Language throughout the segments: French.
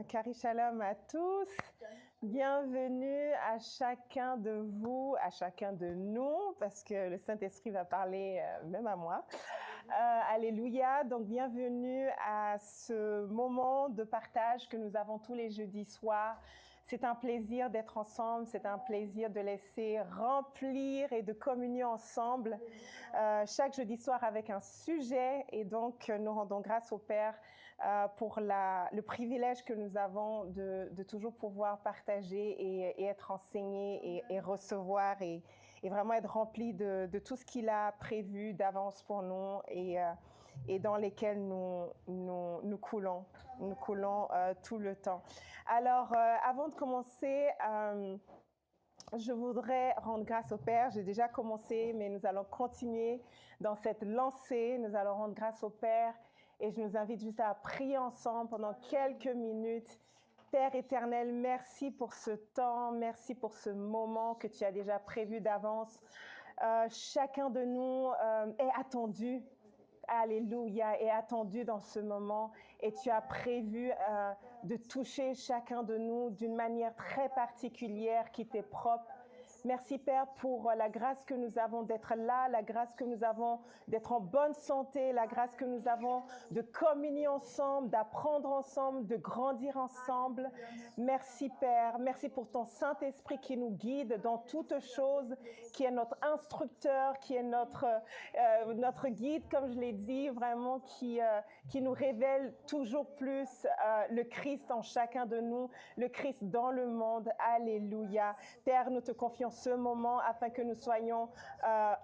Cari Shalom à tous. Bienvenue à chacun de vous, à chacun de nous, parce que le Saint-Esprit va parler même à moi. Alléluia. Donc, bienvenue à ce moment de partage que nous avons tous les jeudis soirs. C'est un plaisir d'être ensemble, c'est un plaisir de laisser remplir et de communier ensemble chaque jeudi soir avec un sujet. Et donc, nous rendons grâce au Père pour le privilège que nous avons de toujours pouvoir partager et être enseigné et recevoir et vraiment être rempli de tout ce qu'il a prévu d'avance pour nous et dans lesquels nous coulons tout le temps. Alors, avant de commencer, je voudrais rendre grâce au Père. J'ai déjà commencé, mais nous allons continuer dans cette lancée. Nous allons rendre grâce au Père et je nous invite juste à prier ensemble pendant quelques minutes. Père éternel, merci pour ce temps, merci pour ce moment que tu as déjà prévu d'avance. Chacun de nous est attendu. Alléluia, est attendu dans ce moment et tu as prévu de toucher chacun de nous d'une manière très particulière qui t'est propre. Merci Père pour la grâce que nous avons d'être là, la grâce que nous avons d'être en bonne santé, la grâce que nous avons de communier ensemble, d'apprendre ensemble, de grandir ensemble. Merci Père, merci pour ton Saint-Esprit qui nous guide dans toutes choses, qui est notre instructeur, qui est notre guide, comme je l'ai dit, vraiment qui nous révèle toujours plus le Christ en chacun de nous, le Christ dans le monde. Alléluia. Père, nous te confions ce moment afin que nous soyons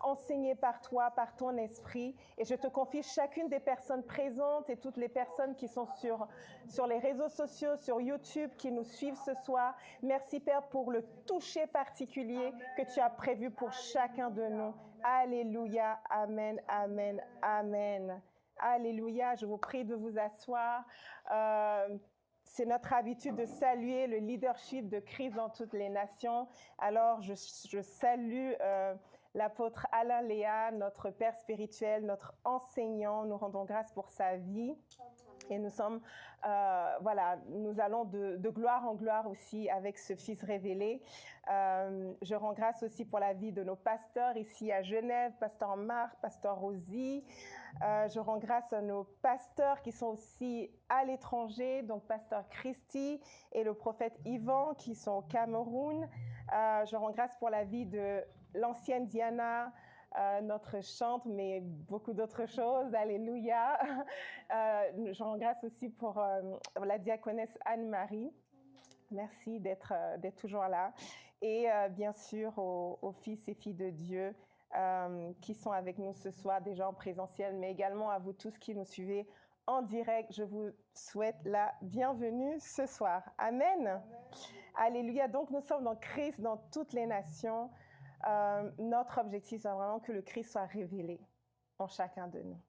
enseignés par toi, par ton esprit. Et je te confie chacune des personnes présentes et toutes les personnes qui sont sur les réseaux sociaux, sur YouTube, qui nous suivent ce soir. Merci Père pour le toucher particulier que tu as prévu pour chacun de nous. Alléluia. Amen, amen, amen. Alléluia. Je vous prie de vous asseoir. C'est notre habitude de saluer le leadership de Christ dans toutes les nations. Alors, je salue l'apôtre Alain Léa, notre père spirituel, notre enseignant. Nous rendons grâce pour sa vie. Et nous sommes, nous allons de gloire en gloire aussi avec ce Fils révélé. Je rends grâce aussi pour la vie de nos pasteurs ici à Genève, pasteur Marc, pasteur Rosie. Je rends grâce à nos pasteurs qui sont aussi à l'étranger, donc pasteur Christy et le prophète Yvan qui sont au Cameroun. Je rends grâce pour la vie de l'ancienne Diana, notre chante, mais beaucoup d'autres choses. Alléluia. Je rends grâce aussi pour la diaconesse Anne-Marie. Merci d'être toujours là. Et bien sûr aux fils et filles de Dieu qui sont avec nous ce soir, déjà en présentiel, mais également à vous tous qui nous suivez en direct. Je vous souhaite la bienvenue ce soir. Amen. Amen. Alléluia. Donc nous sommes dans Christ dans toutes les nations. Notre objectif, c'est vraiment que le Christ soit révélé en chacun de nous.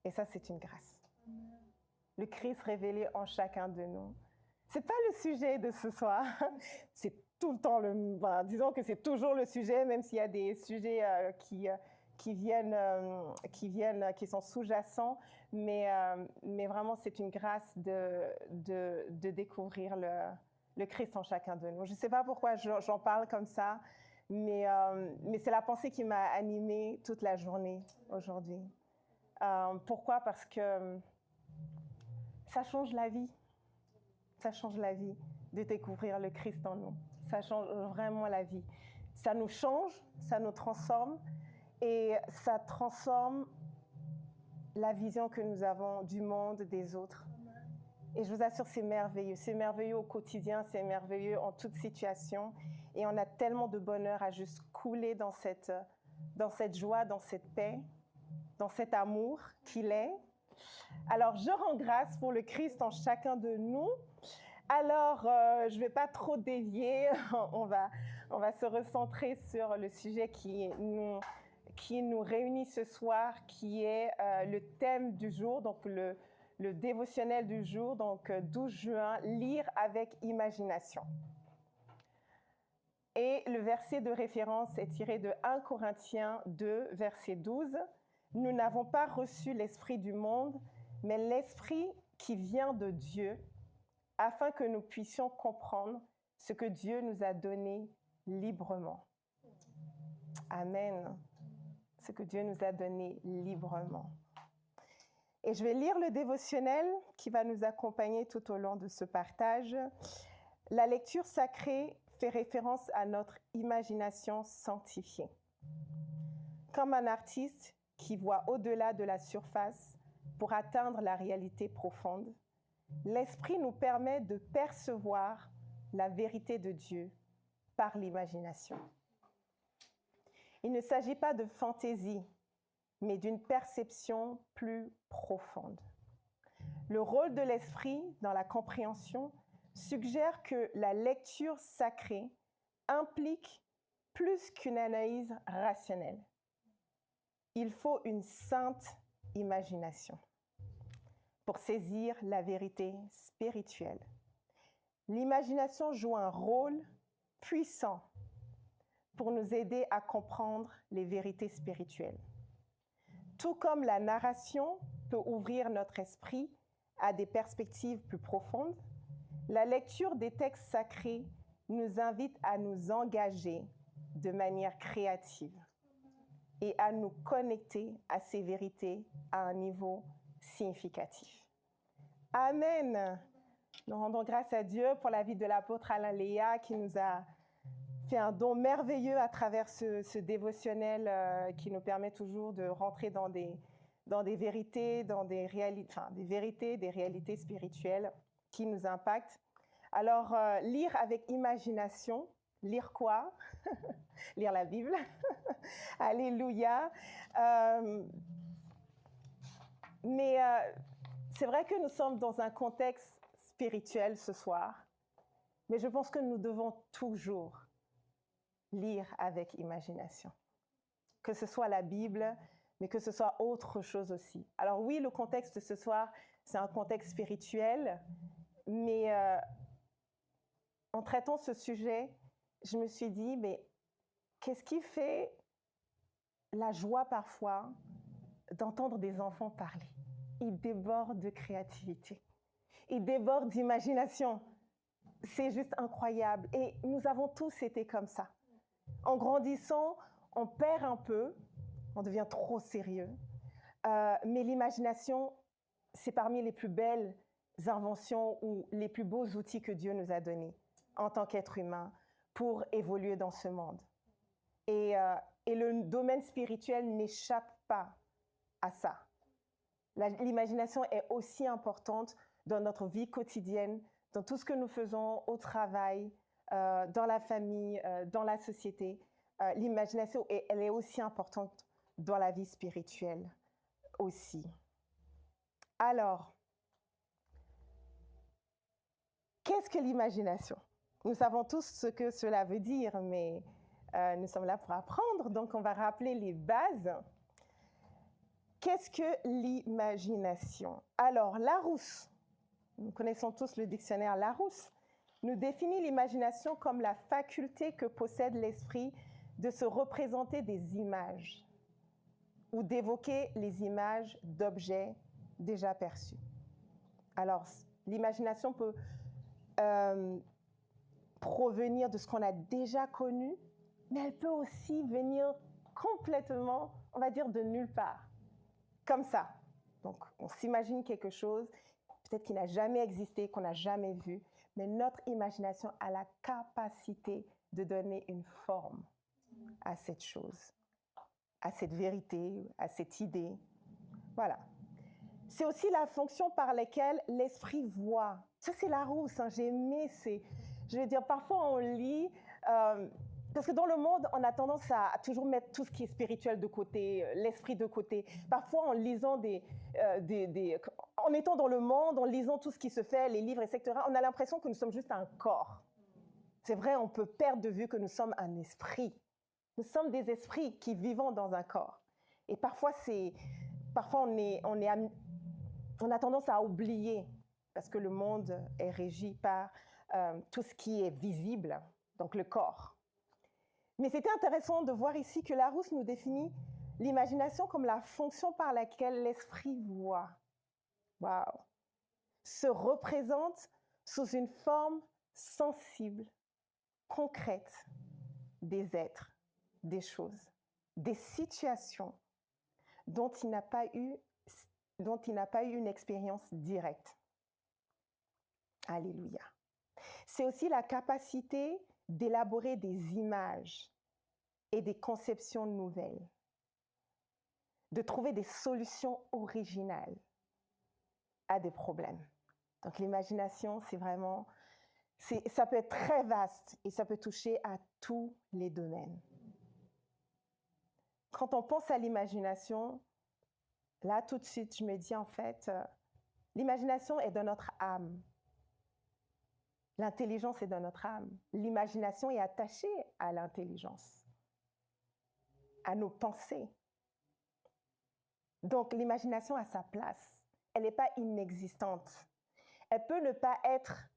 Et ça, c'est une grâce. Le Christ révélé en chacun de nous. C'est pas le sujet de ce soir. C'est tout le temps disons que c'est toujours le sujet, même s'il y a des sujets qui sont sous-jacents. Mais vraiment, c'est une grâce de découvrir le Christ en chacun de nous. Je sais pas pourquoi j'en parle comme ça. Mais c'est la pensée qui m'a animée toute la journée aujourd'hui. Pourquoi? Parce que ça change la vie. Ça change la vie de découvrir le Christ en nous. Ça change vraiment la vie. Ça nous change, ça nous transforme et ça transforme la vision que nous avons du monde, des autres. Et je vous assure, c'est merveilleux. C'est merveilleux au quotidien, c'est merveilleux en toute situation. Et on a tellement de bonheur à juste couler dans cette joie, dans cette paix, dans cet amour qu'il est. Alors, je rends grâce pour le Christ en chacun de nous. Alors, je ne vais pas trop dévier. On va se recentrer sur le sujet qui nous réunit ce soir, qui est le thème du jour, donc le dévotionnel du jour, donc 12 juin, lire avec imagination. Et le verset de référence est tiré de 1 Corinthiens 2, verset 12. « Nous n'avons pas reçu l'esprit du monde, mais l'esprit qui vient de Dieu, afin que nous puissions comprendre ce que Dieu nous a donné librement. Amen. Ce que Dieu nous a donné librement. Et je vais lire le dévotionnel qui va nous accompagner tout au long de ce partage. La lecture sacrée fait référence à notre imagination sanctifiée. Comme un artiste qui voit au-delà de la surface pour atteindre la réalité profonde, l'esprit nous permet de percevoir la vérité de Dieu par l'imagination. Il ne s'agit pas de fantaisie, mais d'une perception plus profonde. Le rôle de l'esprit dans la compréhension suggère que la lecture sacrée implique plus qu'une analyse rationnelle. Il faut une sainte imagination pour saisir la vérité spirituelle. L'imagination joue un rôle puissant pour nous aider à comprendre les vérités spirituelles. Tout comme la narration peut ouvrir notre esprit à des perspectives plus profondes, la lecture des textes sacrés nous invite à nous engager de manière créative et à nous connecter à ces vérités à un niveau significatif. Amen. Nous rendons grâce à Dieu pour la vie de l'apôtre Alain Léa qui nous a fait un don merveilleux à travers ce dévotionnel qui nous permet toujours de rentrer dans des vérités, dans des vérités, des réalités spirituelles qui nous impactent. Alors, lire avec imagination, lire quoi? Lire la Bible. Alléluia. Mais c'est vrai que nous sommes dans un contexte spirituel ce soir, mais je pense que nous devons toujours lire avec imagination. Que ce soit la Bible, mais que ce soit autre chose aussi. Alors oui, le contexte de ce soir, c'est un contexte spirituel, mais en traitant ce sujet, je me suis dit, mais qu'est-ce qui fait la joie parfois d'entendre des enfants parler? Ils débordent de créativité, ils débordent d'imagination. C'est juste incroyable. Et nous avons tous été comme ça. En grandissant, on perd un peu, on devient trop sérieux. Mais l'imagination, c'est parmi les plus belles inventions ou les plus beaux outils que Dieu nous a donnés en tant qu'être humain pour évoluer dans ce monde. Et le domaine spirituel n'échappe pas à ça. L'imagination est aussi importante dans notre vie quotidienne, dans tout ce que nous faisons au travail, dans la famille, dans la société. L'imagination, elle est aussi importante dans la vie spirituelle aussi. Alors, qu'est-ce que l'imagination? Nous savons tous ce que cela veut dire, mais nous sommes là pour apprendre, donc on va rappeler les bases. Qu'est-ce que l'imagination? Alors, Larousse, nous connaissons tous le dictionnaire Larousse, nous définit l'imagination comme la faculté que possède l'esprit de se représenter des images ou d'évoquer les images d'objets déjà perçus. Alors, l'imagination peut provenir de ce qu'on a déjà connu, mais elle peut aussi venir complètement, on va dire, de nulle part, comme ça. Donc, on s'imagine quelque chose, peut-être qui n'a jamais existé, qu'on n'a jamais vu, mais notre imagination a la capacité de donner une forme à cette chose, à cette vérité, à cette idée. Voilà. C'est aussi la fonction par laquelle l'esprit voit. Ça, c'est Larousse, hein, j'ai aimé. Je veux dire, parfois on lit, parce que dans le monde, on a tendance à toujours mettre tout ce qui est spirituel de côté, l'esprit de côté. Parfois, en lisant en étant dans le monde, en lisant tout ce qui se fait, les livres, etc., on a l'impression que nous sommes juste un corps. C'est vrai, on peut perdre de vue que nous sommes un esprit. Nous sommes des esprits qui vivons dans un corps. Et parfois on a tendance à oublier, parce que le monde est régi par tout ce qui est visible, donc le corps. Mais c'était intéressant de voir ici que Larousse nous définit l'imagination comme la fonction par laquelle l'esprit voit. Waouh! se représente sous une forme sensible, concrète des êtres, des choses, des situations dont il n'a pas eu une expérience directe. Alléluia. C'est aussi la capacité d'élaborer des images et des conceptions nouvelles, de trouver des solutions originales à des problèmes. Donc l'imagination, ça peut être très vaste et ça peut toucher à tous les domaines. Quand on pense à l'imagination, là tout de suite, je me dis en fait, l'imagination est dans notre âme. L'intelligence est dans notre âme. L'imagination est attachée à l'intelligence, à nos pensées. Donc l'imagination a sa place. Elle n'est pas inexistante. Elle peut ne pas être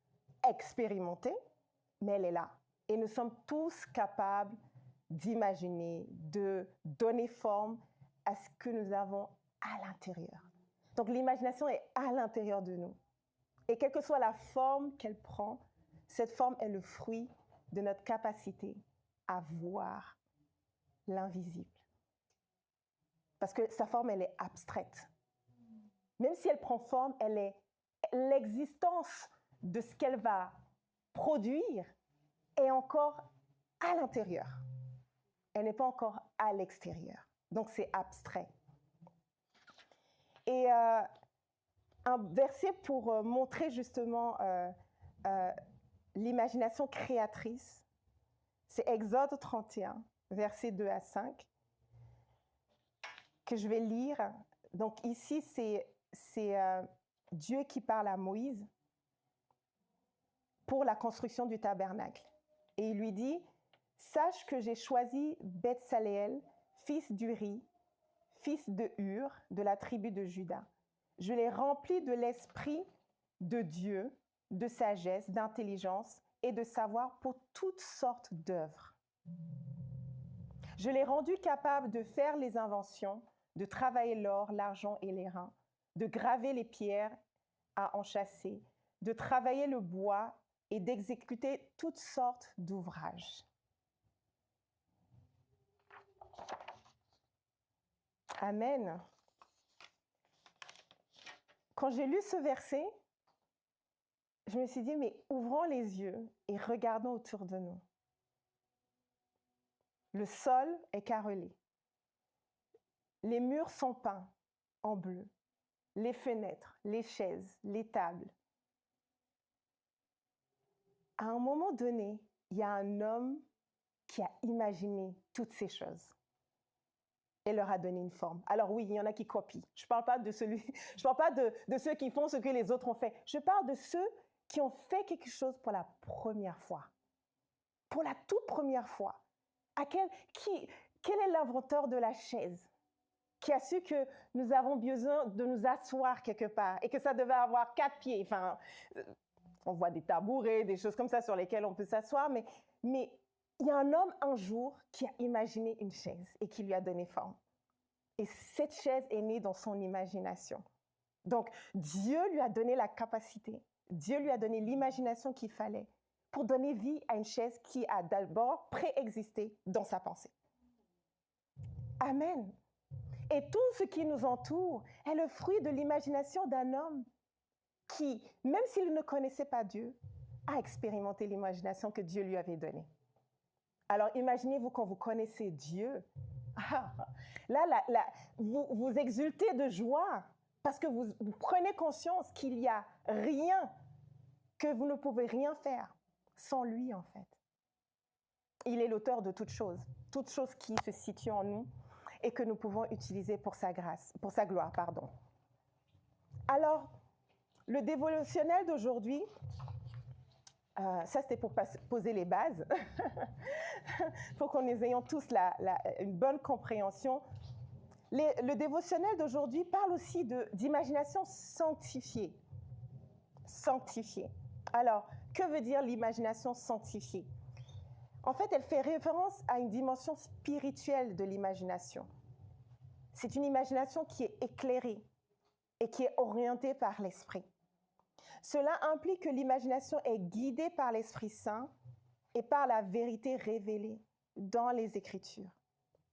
expérimentée, mais elle est là. Et nous sommes tous capables d'imaginer, de donner forme à ce que nous avons à l'intérieur. Donc l'imagination est à l'intérieur de nous. Et quelle que soit la forme qu'elle prend, cette forme est le fruit de notre capacité à voir l'invisible. Parce que sa forme, elle est abstraite. Même si elle prend forme, elle est l'existence de ce qu'elle va produire est encore à l'intérieur. Elle n'est pas encore à l'extérieur. Donc, c'est abstrait. Et un verset pour montrer justement l'imagination créatrice, c'est Exode 31, versets 2 à 5, que je vais lire. Donc ici, c'est Dieu qui parle à Moïse pour la construction du tabernacle. Et il lui dit, « Sache que j'ai choisi Betsaleel, fils d'Uri, fils de Hur, de la tribu de Juda. Je l'ai rempli de l'esprit de Dieu, de sagesse, d'intelligence et de savoir pour toutes sortes d'œuvres. Je l'ai rendu capable de faire les inventions, de travailler l'or, l'argent et l'airain, de graver les pierres à enchâsser, de travailler le bois et d'exécuter toutes sortes d'ouvrages. » Amen. Quand j'ai lu ce verset, je me suis dit, mais ouvrons les yeux et regardons autour de nous. Le sol est carrelé. Les murs sont peints en bleu. Les fenêtres, les chaises, les tables. À un moment donné, il y a un homme qui a imaginé toutes ces choses et leur a donné une forme. Alors oui, il y en a qui copient. Je ne parle pas de ceux qui font ce que les autres ont fait. Je parle de ceux qui ont fait quelque chose pour la première fois. Pour la toute première fois. Quel est l'inventeur de la chaise qui a su que nous avons besoin de nous asseoir quelque part et que ça devait avoir 4 pieds. Enfin, on voit des tabourets, des choses comme ça sur lesquelles on peut s'asseoir, mais il y a un homme un jour qui a imaginé une chaise et qui lui a donné forme. Et cette chaise est née dans son imagination. Donc, Dieu lui a donné la capacité, Dieu lui a donné l'imagination qu'il fallait pour donner vie à une chaise qui a d'abord préexisté dans sa pensée. Amen. Et tout ce qui nous entoure est le fruit de l'imagination d'un homme qui, même s'il ne connaissait pas Dieu, a expérimenté l'imagination que Dieu lui avait donnée. Alors imaginez-vous quand vous connaissez Dieu, vous exultez de joie parce que vous prenez conscience qu'il n'y a rien, que vous ne pouvez rien faire sans lui en fait. Il est l'auteur de toutes choses qui se situent en nous et que nous pouvons utiliser pour sa grâce, pour sa gloire, pardon. Alors, le dévotionnel d'aujourd'hui, ça c'était pour poser les bases, pour que nous ayons tous une bonne compréhension. Le dévotionnel d'aujourd'hui parle aussi d'imagination sanctifiée. Sanctifiée. Alors, que veut dire l'imagination sanctifiée ? En fait, elle fait référence à une dimension spirituelle de l'imagination. C'est une imagination qui est éclairée et qui est orientée par l'esprit. Cela implique que l'imagination est guidée par l'Esprit Saint et par la vérité révélée dans les Écritures.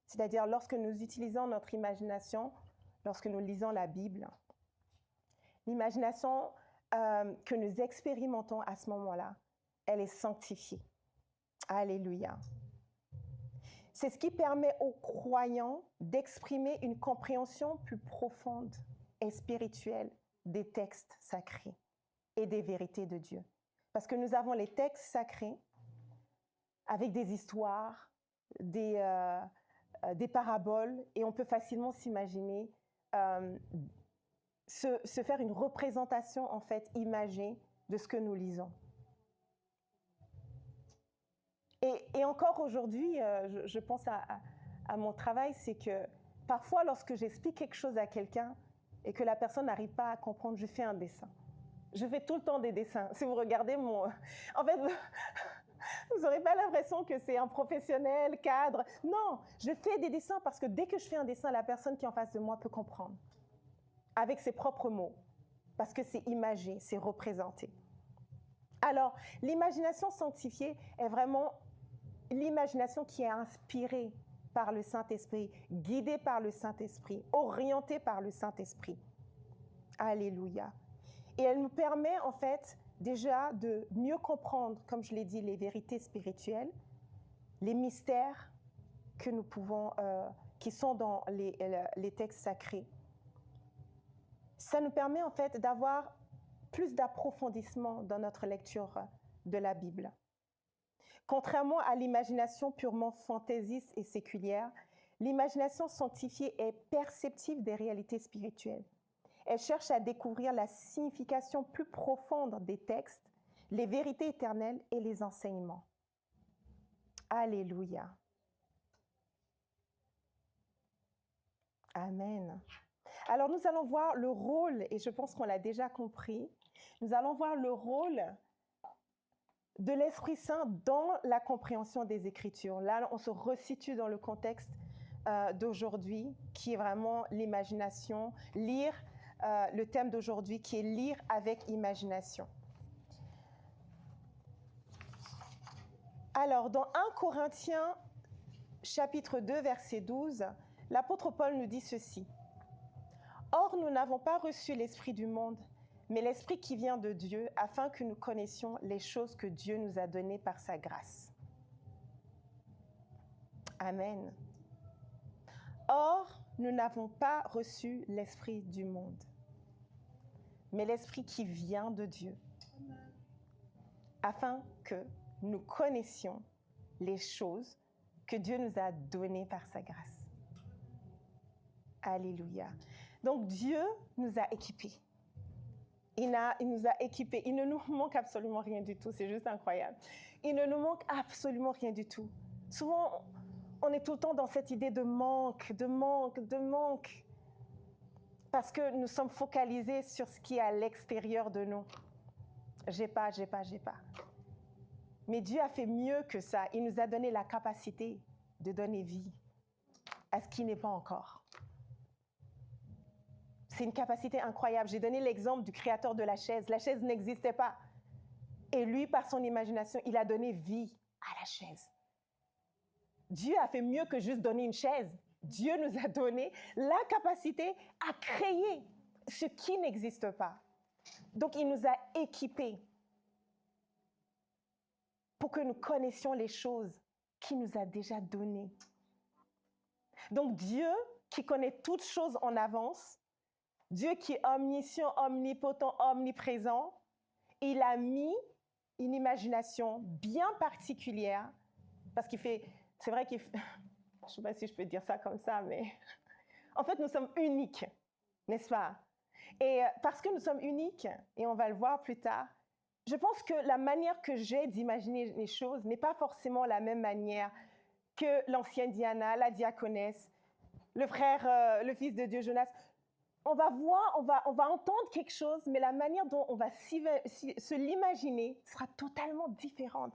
C'est-à-dire lorsque nous utilisons notre imagination, lorsque nous lisons la Bible, l'imagination que nous expérimentons à ce moment-là, elle est sanctifiée. Alléluia. C'est ce qui permet aux croyants d'exprimer une compréhension plus profonde et spirituelle des textes sacrés et des vérités de Dieu. Parce que nous avons les textes sacrés avec des histoires, des paraboles, et on peut facilement s'imaginer se faire une représentation en fait imagée de ce que nous lisons. Et encore aujourd'hui, je pense à mon travail, c'est que parfois lorsque j'explique quelque chose à quelqu'un et que la personne n'arrive pas à comprendre, je fais un dessin. Je fais tout le temps des dessins. Si vous regardez mon... En fait, vous n'aurez pas l'impression que c'est un professionnel, cadre. Non, je fais des dessins parce que dès que je fais un dessin, la personne qui est en face de moi peut comprendre. Avec ses propres mots. Parce que c'est imagé, c'est représenté. Alors, l'imagination sanctifiée est vraiment l'imagination qui est inspirée par le Saint-Esprit, guidée par le Saint-Esprit, orientée par le Saint-Esprit. Alléluia. Et elle nous permet en fait déjà de mieux comprendre, comme je l'ai dit, les vérités spirituelles, les mystères que nous pouvons, qui sont dans les textes sacrés. Ça nous permet en fait d'avoir plus d'approfondissement dans notre lecture de la Bible. Contrairement à l'imagination purement fantaisiste et séculière, l'imagination sanctifiée est perceptive des réalités spirituelles. Elle cherche à découvrir la signification plus profonde des textes, les vérités éternelles et les enseignements. Alléluia. Amen. Alors nous allons voir le rôle, et je pense qu'on l'a déjà compris, nous allons voir le rôle de l'Esprit Saint dans la compréhension des Écritures. Là, on se resitue dans le contexte d'aujourd'hui, qui est vraiment l'imagination, lire, le thème d'aujourd'hui qui est lire avec imagination. Alors, dans 1 Corinthiens, chapitre 2, verset 12, l'apôtre Paul nous dit ceci. « Or, nous n'avons pas reçu l'esprit du monde, mais l'esprit qui vient de Dieu, afin que nous connaissions les choses que Dieu nous a données par sa grâce. » Amen. Or, nous n'avons pas reçu l'esprit du monde, mais l'esprit qui vient de Dieu, afin que nous connaissions les choses que Dieu nous a données par sa grâce. Alléluia. Donc Dieu nous a équipés. Il nous a équipés. Il ne nous manque absolument rien du tout. C'est juste incroyable. Il ne nous manque absolument rien du tout. Souvent, on est tout le temps dans cette idée de manque, de manque, de manque. Parce que nous sommes focalisés sur ce qui est à l'extérieur de nous. J'ai pas. Mais Dieu a fait mieux que ça. Il nous a donné la capacité de donner vie à ce qui n'est pas encore. C'est une capacité incroyable. J'ai donné l'exemple du créateur de la chaise. La chaise n'existait pas. Et lui, par son imagination, il a donné vie à la chaise. Dieu a fait mieux que juste donner une chaise. Dieu nous a donné la capacité à créer ce qui n'existe pas. Donc, il nous a équipés pour que nous connaissions les choses qu'il nous a déjà données. Donc, Dieu qui connaît toutes choses en avance, Dieu qui est omniscient, omnipotent, omniprésent, il a mis une imagination bien particulière, parce qu'il fait, c'est vrai qu'il fait, je ne sais pas si je peux dire ça comme ça, mais en fait, nous sommes uniques, n'est-ce pas? Et parce que nous sommes uniques, et on va le voir plus tard, je pense que la manière que j'ai d'imaginer les choses n'est pas forcément la même manière que l'ancienne Diana, la diaconesse, le frère, le fils de Dieu Jonas. On va voir, on va entendre quelque chose, mais la manière dont on va se l'imaginer sera totalement différente.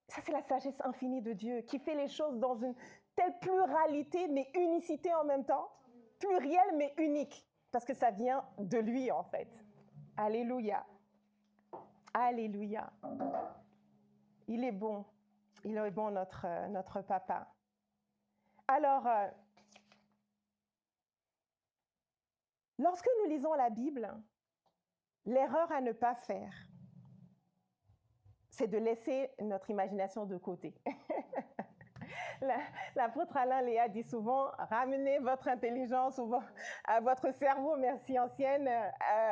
Ça, c'est la sagesse infinie de Dieu qui fait les choses dans une telle pluralité, mais unicité en même temps. Pluriel, mais unique, parce que ça vient de lui, en fait. Alléluia. Alléluia. Il est bon. Il est bon, notre papa. Alors, lorsque nous lisons la Bible, l'erreur à ne pas faire, c'est de laisser notre imagination de côté. L'apôtre Alain Léa dit souvent, ramenez votre intelligence ou votre cerveau, merci ancienne,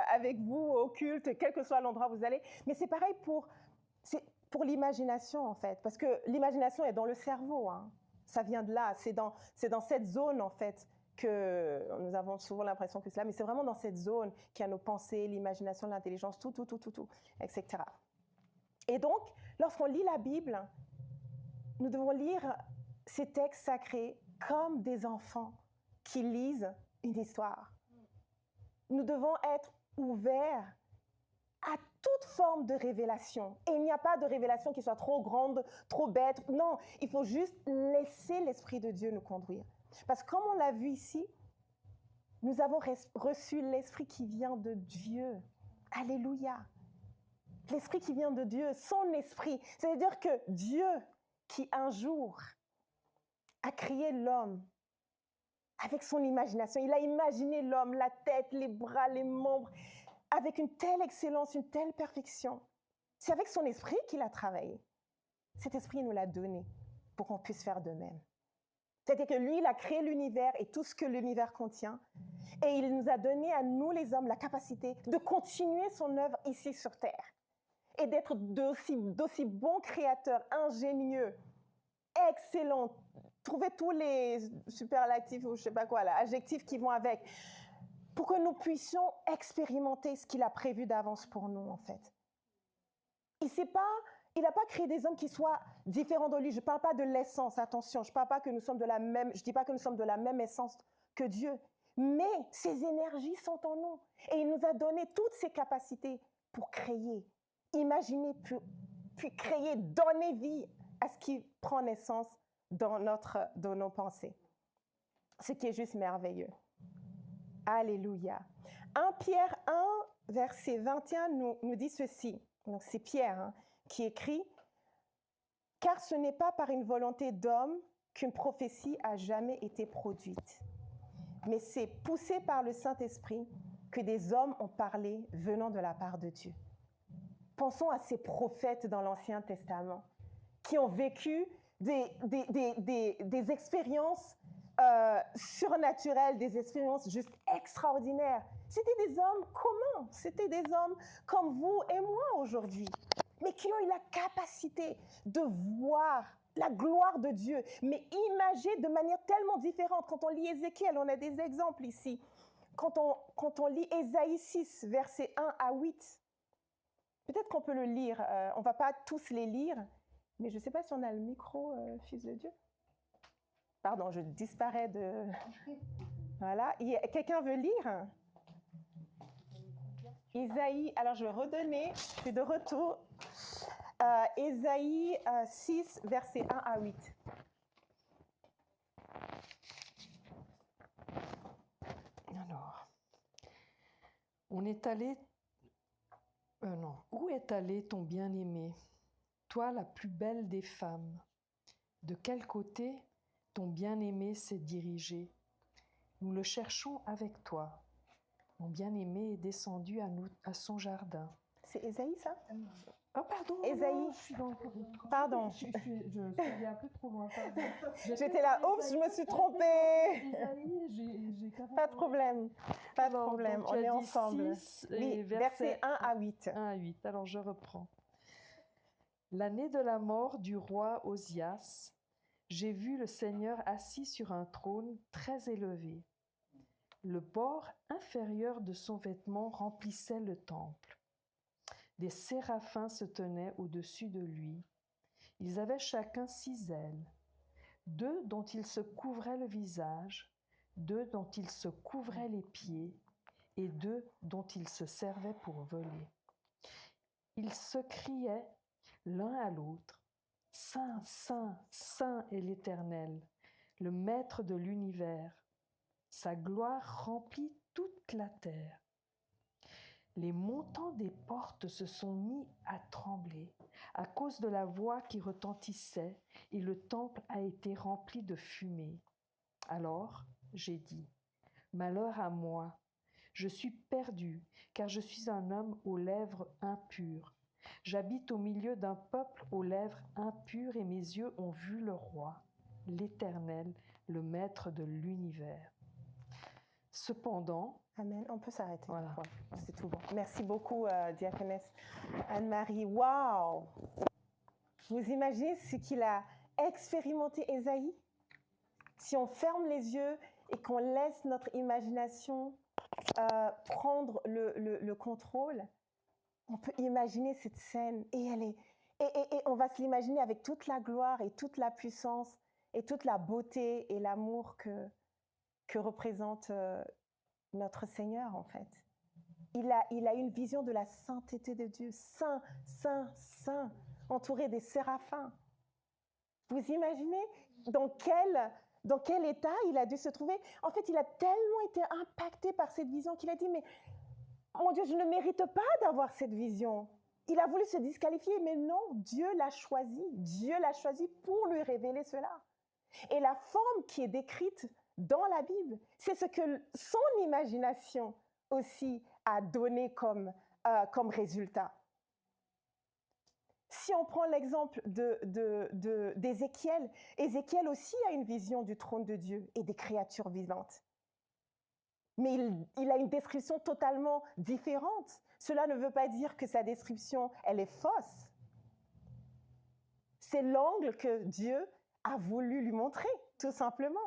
avec vous au culte, quel que soit l'endroit où vous allez. Mais c'est pareil pour l'imagination, en fait, parce que l'imagination est dans le cerveau. Hein. Ça vient de là, c'est dans cette zone, en fait, que nous avons souvent l'impression que c'est là, mais c'est vraiment dans cette zone qu'il y a nos pensées, l'imagination, l'intelligence, tout, etc. Et donc, lorsqu'on lit la Bible, nous devons lire ces textes sacrés comme des enfants qui lisent une histoire. Nous devons être ouverts à toute forme de révélation. Et il n'y a pas de révélation qui soit trop grande, trop bête. Non, il faut juste laisser l'Esprit de Dieu nous conduire. Parce que comme on l'a vu ici, nous avons reçu l'Esprit qui vient de Dieu. Alléluia. L'Esprit qui vient de Dieu, son Esprit. C'est-à-dire que Dieu, qui un jour a créé l'homme avec son imagination, il a imaginé l'homme, la tête, les bras, les membres, avec une telle excellence, une telle perfection. C'est avec son esprit qu'il a travaillé. Cet esprit nous l'a donné pour qu'on puisse faire de même. C'est-à-dire que lui, il a créé l'univers et tout ce que l'univers contient. Et il nous a donné à nous, les hommes, la capacité de continuer son œuvre ici sur Terre. Et d'être d'aussi bons créateurs, ingénieux, excellents. Trouvez tous les superlatifs ou je ne sais pas quoi, là, adjectifs qui vont avec. Pour que nous puissions expérimenter ce qu'il a prévu d'avance pour nous, en fait. Il n'a pas créé des hommes qui soient différents de lui. Je ne parle pas de l'essence, attention. Je ne dis pas que nous sommes de la même essence que Dieu. Mais ses énergies sont en nous. Et il nous a donné toutes ces capacités pour créer, imaginer, puis créer, donner vie à ce qui prend naissance dans nos pensées. Ce qui est juste merveilleux. Alléluia. 1 Pierre 1, verset 21 nous dit ceci. Donc c'est Pierre qui écrit « Car ce n'est pas par une volonté d'homme qu'une prophétie a jamais été produite, mais c'est poussé par le Saint-Esprit que des hommes ont parlé venant de la part de Dieu. » Pensons à ces prophètes dans l'Ancien Testament qui ont vécu des expériences surnaturelles, des expériences juste extraordinaires. C'était des hommes communs, c'était des hommes comme vous et moi aujourd'hui, mais qui ont eu la capacité de voir la gloire de Dieu, mais imagée de manière tellement différente. Quand on lit Ézéchiel, on a des exemples ici. Quand on lit Ésaïe 6, versets 1 à 8, peut-être qu'on peut le lire, on ne va pas tous les lire, mais je ne sais pas si on a le micro, fils de Dieu. Pardon, je disparais de... Voilà, quelqu'un veut lire? Ésaïe, alors je vais redonner, je suis de retour. Ésaïe 6, versets 1 à 8. Alors, on est allé... non. Où est allé ton bien-aimé, toi la plus belle des femmes? De quel côté ton bien-aimé s'est dirigé? Nous le cherchons avec toi. Mon bien-aimé est descendu à son jardin. C'est Ésaïe, ça? Oh, pardon. Ésaïe. Non, je suis dans le... Pardon. Je suis un peu trop loin. J'étais là, oups, je me suis trompée. Ésaïe, Pas de problème. Pas de problème. Donc, on est ensemble. Oui, versets 1 à 8. 1 à 8. Alors, je reprends. L'année de la mort du roi Osias, j'ai vu le Seigneur assis sur un trône très élevé. Le bord inférieur de son vêtement remplissait le temple. Des séraphins se tenaient au-dessus de lui. Ils avaient chacun 6 ailes, 2 dont ils se couvraient le visage, 2 dont ils se couvraient les pieds, et 2 dont ils se servaient pour voler. Ils se criaient l'un à l'autre, « Saint, Saint, Saint est l'Éternel, le Maître de l'univers. Sa gloire remplit toute la terre. » Les montants des portes se sont mis à trembler à cause de la voix qui retentissait, et le temple a été rempli de fumée. Alors j'ai dit, malheur à moi, je suis perdu, car je suis un homme aux lèvres impures. J'habite au milieu d'un peuple aux lèvres impures, et mes yeux ont vu le roi, l'Éternel, le Maître de l'univers. Cependant, Amen. On peut s'arrêter. Voilà. Ouais, c'est tout bon. Merci beaucoup, diaconesse Anne-Marie. Waouh! Vous imaginez ce qu'il a expérimenté, Ésaïe? Si on ferme les yeux et qu'on laisse notre imagination prendre le contrôle, on peut imaginer cette scène et on va se l'imaginer avec toute la gloire et toute la puissance et toute la beauté et l'amour que représente notre Seigneur, en fait. Il a une vision de la sainteté de Dieu, saint, saint, saint, entouré des séraphins. Vous imaginez dans quel état il a dû se trouver? En fait, il a tellement été impacté par cette vision qu'il a dit, mais mon Dieu, je ne mérite pas d'avoir cette vision. Il a voulu se disqualifier, mais non, Dieu l'a choisi. Dieu l'a choisi pour lui révéler cela. Et la forme qui est décrite dans la Bible, c'est ce que son imagination aussi a donné comme résultat. Si on prend l'exemple d'Ézéchiel, Ézéchiel aussi a une vision du trône de Dieu et des créatures vivantes. Mais il a une description totalement différente. Cela ne veut pas dire que sa description, elle est fausse. C'est l'angle que Dieu a voulu lui montrer, tout simplement.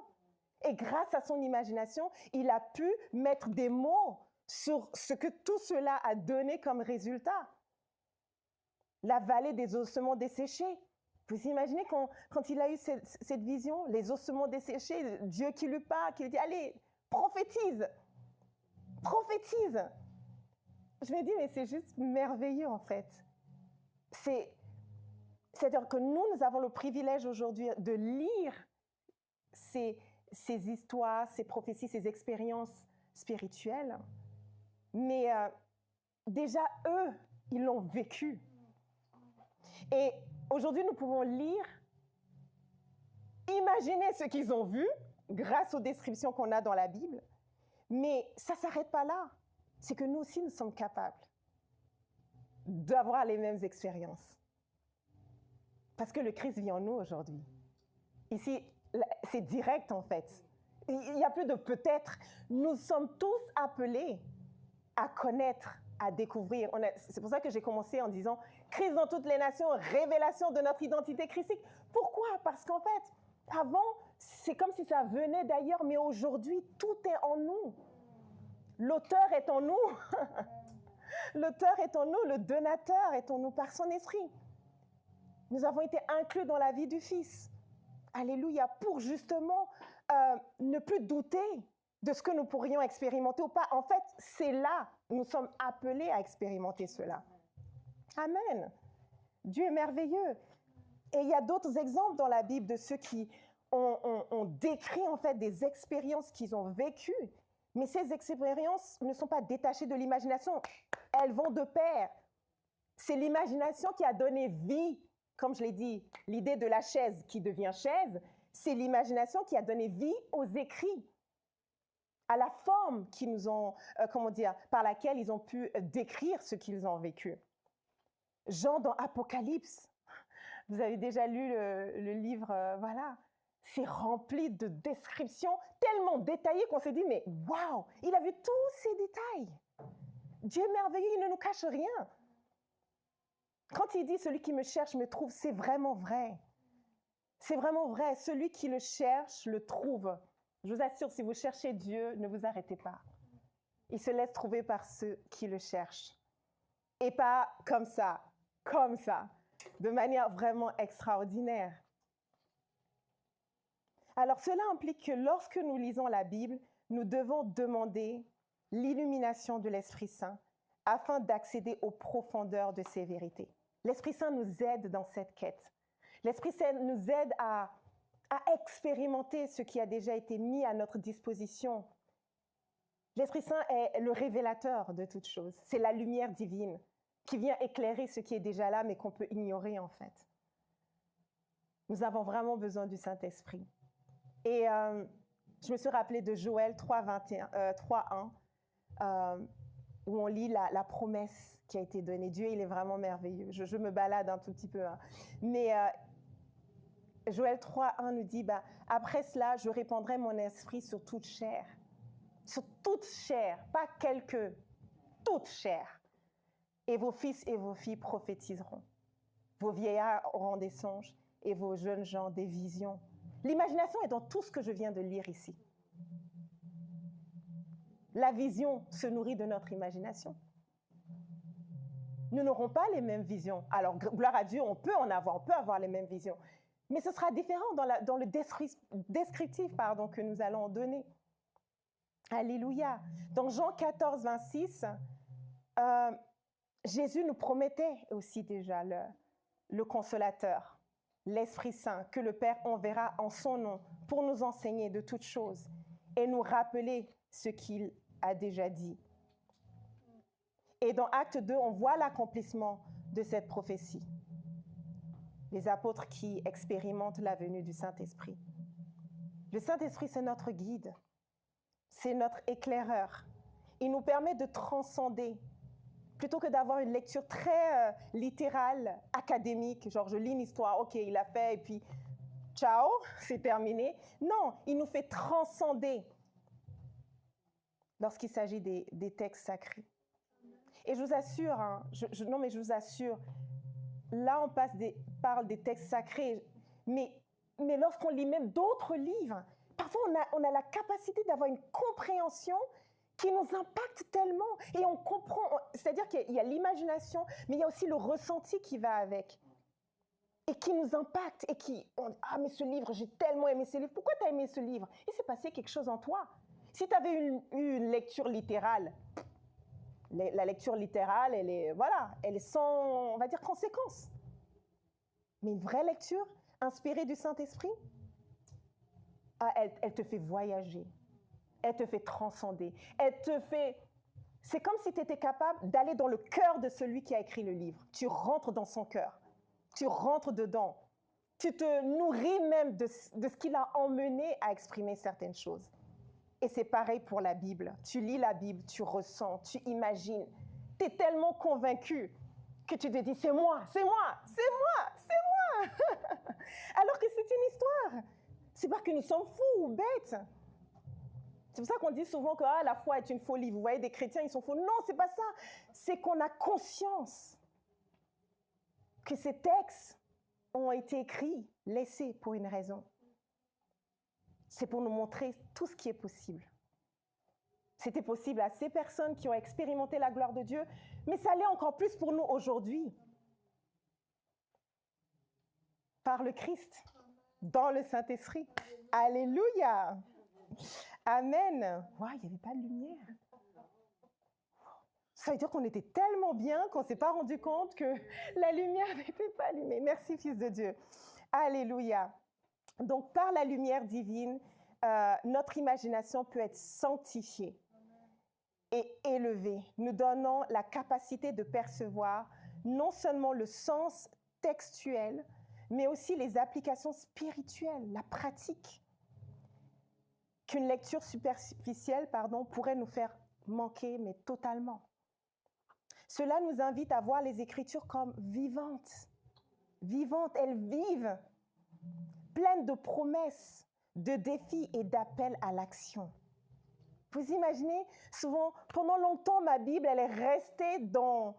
Et grâce à son imagination, il a pu mettre des mots sur ce que tout cela a donné comme résultat. La vallée des ossements desséchés. Vous imaginez quand il a eu cette vision, les ossements desséchés, Dieu qui lui parle, qui lui dit, allez, prophétise, prophétise. Je me dis, mais c'est juste merveilleux en fait. C'est-à-dire que nous avons le privilège aujourd'hui de lire ces histoires, ces prophéties, ces expériences spirituelles. Mais déjà, eux, ils l'ont vécu. Et aujourd'hui, nous pouvons lire, imaginer ce qu'ils ont vu grâce aux descriptions qu'on a dans la Bible. Mais ça ne s'arrête pas là. C'est que nous aussi, nous sommes capables d'avoir les mêmes expériences. Parce que le Christ vit en nous aujourd'hui. Ici, c'est direct en fait. Il n'y a plus de peut-être. Nous sommes tous appelés à connaître, à découvrir. C'est pour ça que j'ai commencé en disant Christ dans toutes les nations, révélation de notre identité christique. Pourquoi? Parce qu'en fait, avant, c'est comme si ça venait d'ailleurs, mais aujourd'hui, tout est en nous. L'auteur est en nous. L'auteur est en nous, le donateur est en nous par son esprit. Nous avons été inclus dans la vie du Fils. Alléluia, pour justement ne plus douter de ce que nous pourrions expérimenter ou pas. En fait, c'est là, nous sommes appelés à expérimenter cela. Amen. Dieu est merveilleux. Et il y a d'autres exemples dans la Bible de ceux qui ont décrit en fait des expériences qu'ils ont vécues. Mais ces expériences ne sont pas détachées de l'imagination. Elles vont de pair. C'est l'imagination qui a donné vie. Comme je l'ai dit, l'idée de la chaise qui devient chaise, c'est l'imagination qui a donné vie aux écrits, à la forme qu'ils nous ont, par laquelle ils ont pu décrire ce qu'ils ont vécu. Jean dans Apocalypse, vous avez déjà lu le livre, voilà, c'est rempli de descriptions tellement détaillées qu'on s'est dit, mais waouh, il a vu tous ces détails. Dieu est merveilleux, il ne nous cache rien. Quand il dit « celui qui me cherche me trouve », c'est vraiment vrai. C'est vraiment vrai. Celui qui le cherche le trouve. Je vous assure, si vous cherchez Dieu, ne vous arrêtez pas. Il se laisse trouver par ceux qui le cherchent. Et pas comme ça, de manière vraiment extraordinaire. Alors cela implique que lorsque nous lisons la Bible, nous devons demander l'illumination de l'Esprit Saint afin d'accéder aux profondeurs de ces vérités. L'Esprit Saint nous aide dans cette quête. L'Esprit Saint nous aide à expérimenter ce qui a déjà été mis à notre disposition. L'Esprit Saint est le révélateur de toutes choses. C'est la lumière divine qui vient éclairer ce qui est déjà là, mais qu'on peut ignorer en fait. Nous avons vraiment besoin du Saint-Esprit. Et je me suis rappelée de Joël 3:1, où on lit la promesse qui a été donnée. Dieu, il est vraiment merveilleux. Je me balade un tout petit peu. Hein. Mais Joël 3:1 nous dit, après cela, je répandrai mon esprit sur toute chair. Sur toute chair, pas quelques, toute chair. Et vos fils et vos filles prophétiseront. Vos vieillards auront des songes et vos jeunes gens des visions. L'imagination est dans tout ce que je viens de lire ici. La vision se nourrit de notre imagination. Nous n'aurons pas les mêmes visions. Alors, gloire à Dieu, on peut avoir les mêmes visions. Mais ce sera différent dans le descriptif que nous allons donner. Alléluia. Dans Jean 14:26, Jésus nous promettait aussi déjà le Consolateur, l'Esprit Saint, que le Père enverra en son nom pour nous enseigner de toutes choses et nous rappeler ce qu'il a déjà dit. Et dans Acte 2, on voit l'accomplissement de cette prophétie. Les apôtres qui expérimentent la venue du Saint-Esprit. Le Saint-Esprit, c'est notre guide, c'est notre éclaireur. Il nous permet de transcender. Plutôt que d'avoir une lecture très littérale, académique, genre je lis une histoire, ok, il a fait et puis ciao, c'est terminé. Non, il nous fait transcender lorsqu'il s'agit des textes sacrés. Et je vous assure, je vous assure, là on parle des textes sacrés, mais lorsqu'on lit même d'autres livres, parfois on a la capacité d'avoir une compréhension qui nous impacte tellement et on comprend, c'est-à-dire qu'il y a l'imagination, mais il y a aussi le ressenti qui va avec et qui nous impacte et mais ce livre, j'ai tellement aimé ce livre. Pourquoi tu as aimé ce livre? Il s'est passé quelque chose en toi. Si tu avais eu une lecture littérale, la lecture littérale, elle est sans, on va dire, conséquence. Mais une vraie lecture inspirée du Saint-Esprit, elle te fait voyager. Elle te fait transcender. C'est comme si tu étais capable d'aller dans le cœur de celui qui a écrit le livre. Tu rentres dans son cœur. Tu rentres dedans. Tu te nourris même de ce qu'il a emmené à exprimer certaines choses. Et c'est pareil pour la Bible. Tu lis la Bible, tu ressens, tu imagines. Tu es tellement convaincu que tu te dis, c'est moi, c'est moi, c'est moi, c'est moi. Alors que c'est une histoire. C'est pas que nous sommes fous ou bêtes. C'est pour ça qu'on dit souvent que la foi est une folie. Vous voyez, des chrétiens, ils sont faux. Non, c'est pas ça. C'est qu'on a conscience que ces textes ont été écrits, laissés pour une raison. C'est pour nous montrer tout ce qui est possible. C'était possible à ces personnes qui ont expérimenté la gloire de Dieu, mais ça l'est encore plus pour nous aujourd'hui. Par le Christ, dans le Saint-Esprit. Alléluia! Amen. Wow, il n'y avait pas de lumière. Ça veut dire qu'on était tellement bien qu'on ne s'est pas rendu compte que la lumière n'était pas allumée. Merci, Fils de Dieu. Alléluia. Donc, par la lumière divine, notre imagination peut être sanctifiée et élevée, nous donnant la capacité de percevoir non seulement le sens textuel, mais aussi les applications spirituelles, la pratique, qu'une lecture superficielle, pourrait nous faire manquer, mais totalement. Cela nous invite à voir les Écritures comme vivantes. Vivantes, elles vivent, pleines de promesses, de défis et d'appels à l'action. Vous imaginez, souvent, pendant longtemps, ma Bible, elle est restée dans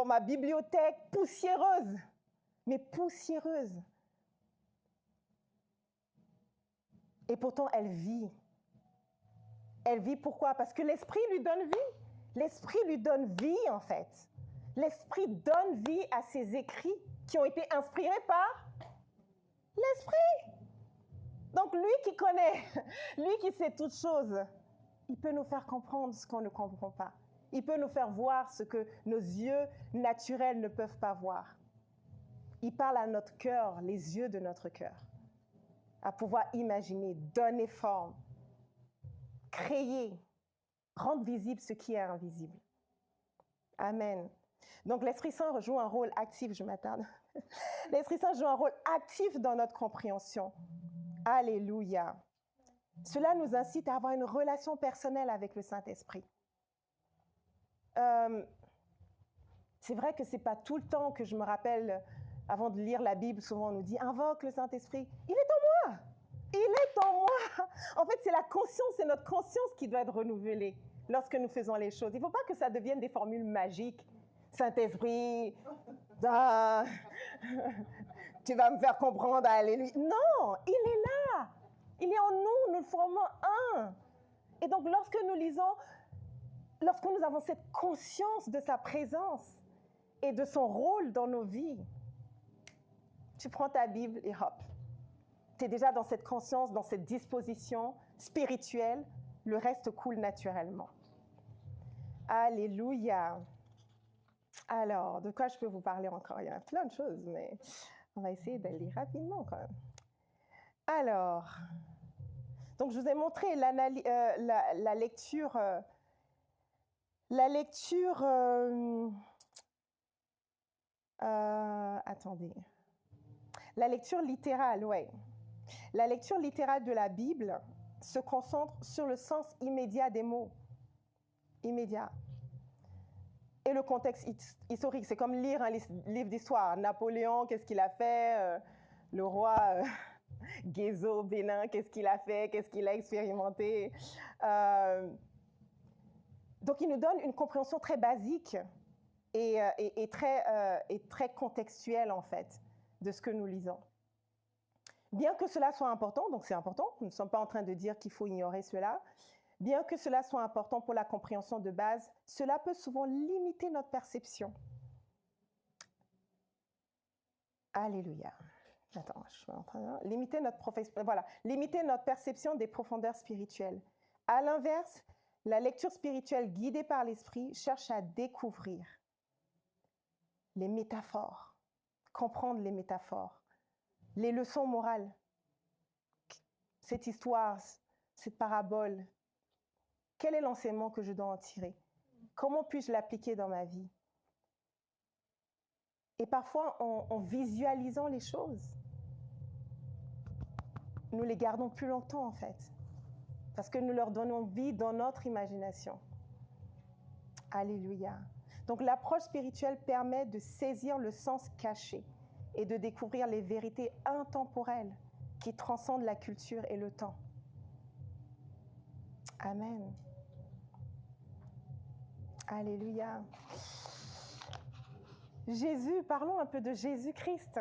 ma bibliothèque poussiéreuse, mais poussiéreuse. Et pourtant, elle vit. Elle vit pourquoi? Parce que l'Esprit lui donne vie. L'Esprit lui donne vie, en fait. L'Esprit donne vie à ses écrits qui ont été inspirés par l'Esprit. Donc, lui qui connaît, lui qui sait toutes choses, il peut nous faire comprendre ce qu'on ne comprend pas. Il peut nous faire voir ce que nos yeux naturels ne peuvent pas voir. Il parle à notre cœur, les yeux de notre cœur, à pouvoir imaginer, donner forme créer, rendre visible ce qui est invisible. Amen. Donc l'Esprit Saint joue un rôle actif, je m'attarde. L'Esprit Saint joue un rôle actif dans notre compréhension. Alléluia. Cela nous incite à avoir une relation personnelle avec le Saint-Esprit. C'est vrai que ce n'est pas tout le temps que je me rappelle, avant de lire la Bible, souvent on nous dit « Invoque le Saint-Esprit ». Il est en moi. Il est en moi. En fait, c'est la conscience, c'est notre conscience qui doit être renouvelée lorsque nous faisons les choses. Il ne faut pas que ça devienne des formules magiques. Saint-Esprit, ah, tu vas me faire comprendre, alléluia. Non, il est là. Il est en nous, nous le formons un. Et donc, lorsque nous lisons, lorsque nous avons cette conscience de sa présence et de son rôle dans nos vies, tu prends ta Bible et hop, tu es déjà dans cette conscience, dans cette disposition spirituelle, le reste coule naturellement. Alléluia. Alors, de quoi je peux vous parler encore? Il y a plein de choses, mais on va essayer d'aller rapidement quand même. Alors, donc je vous ai montré la lecture. Attendez. La lecture littérale, ouais. La lecture littérale de la Bible se concentre sur le sens immédiat des mots. Immédiat. Et le contexte historique, c'est comme lire un livre d'histoire. Napoléon, qu'est-ce qu'il a fait? Le roi Guézo, Bénin, qu'est-ce qu'il a fait? Qu'est-ce qu'il a expérimenté? Donc, il nous donne une compréhension très basique et très contextuelle, en fait, de ce que nous lisons. Bien que cela soit important, donc c'est important, nous ne sommes pas en train de dire qu'il faut ignorer cela, bien que cela soit important pour la compréhension de base, cela peut souvent limiter notre perception. Alléluia. Attends, je suis en train de... limiter notre perception des profondeurs spirituelles. À l'inverse, la lecture spirituelle guidée par l'Esprit cherche à découvrir les métaphores, comprendre les métaphores, les leçons morales, cette histoire, cette parabole. Quel est l'enseignement que je dois en tirer? Comment puis-je l'appliquer dans ma vie? Et parfois, en visualisant les choses, nous les gardons plus longtemps, en fait, parce que nous leur donnons vie dans notre imagination. Alléluia. Donc, l'approche spirituelle permet de saisir le sens caché et de découvrir les vérités intemporelles qui transcendent la culture et le temps. Amen. Alléluia. Jésus, parlons un peu de Jésus-Christ.